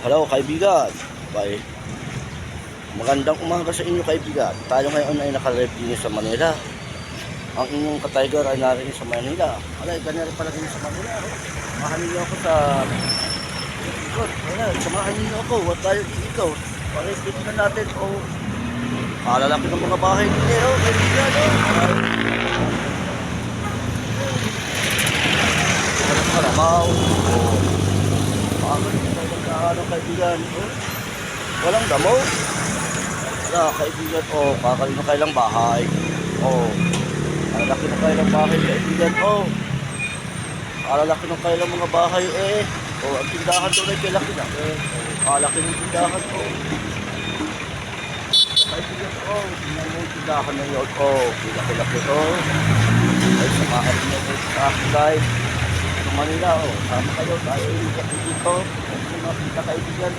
Hello kaibigan. Bye. Magandang umaga sa inyo kaibigan. Tayo ngayon ay naka-live din sa Manila. Ang inyong ka-tiger ay narinig sa Manila. Alay, ganyan pala din sa Manila. Samahan niyo ako sa ikot. Alay, samahan niyo ako. Huwag tayo iikot. Pakikit na natin. Kalalaki ng mga bahay ninyo. Kaibigan. Alay. Walang kalabaw. Ano kaibigan, walang damo. Wala kaibigan, kakali na kailang bahay. Kalalaki na kailang bahay kaibigan, kalalaki na kailang mga bahay ang tindahan doon ay kalaki na kalaki ng tindahan kaibigan, tingnan mo yung tindahan na yun, kalaki ay samahan niyo sa aking live sa Manila, sama kayo, tayo yung dito makita kaibigan,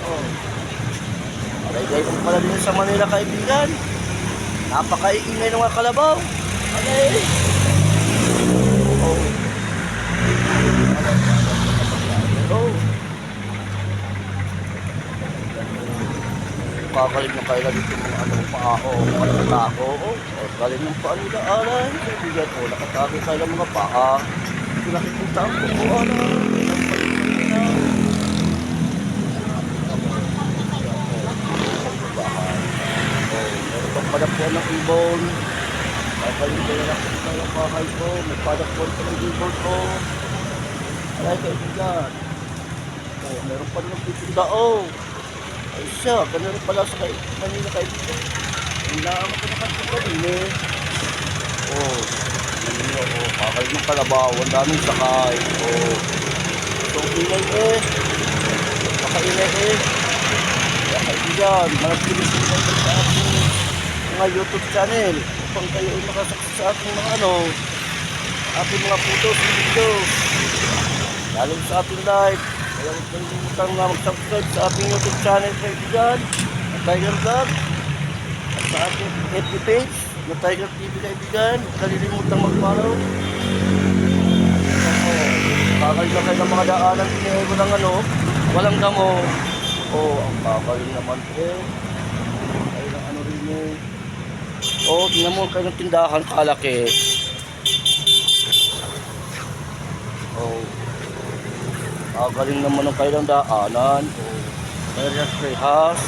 alay guys, kung pala din sa Manila kaibigan, napaka-iingay ng mga kalabaw, alay, kakalig na kailan dito mga anong pao, mga tako, galing ng paa nila, alay, kaibigan, nakatago kailan mga paa, nakikita ko, alay, padakpuan ng ibon, kakalimutay na nakita ng bahay ko, may padakpuan ko ng ibon ko. Alay kaibigan, meron pa rin ng pitinda, ay siya, ganun pala sa Manila kaibigan. Hinaan ko na kasi kanina, kakal ng kalabaw, ang daming sakay, so ingay makaingay kaya kaibigan, manatilis ko sa ating mga YouTube channel upang kayo ay makasaksa sa ating mga ating mga photos and videos lalo sa ating live. Kaya huwag kalimutan na mag-subscribe sa ating YouTube channel kaibigan na Tiger Vlog at sa ating FB page na Tiger TV kaibigan. Huwag kalimutan mag-follow. Kakalit na mga daanan din ko ng walang damo. Ang kakalit naman ay ng rin tingnan mo kayo ng tindahan kalaki. Galing naman ng kailang daanan. Mayroon spray house.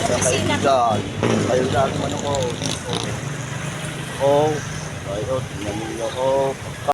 Sa kaibigan. Kayo lang naman ako. Tingnan niyo ako.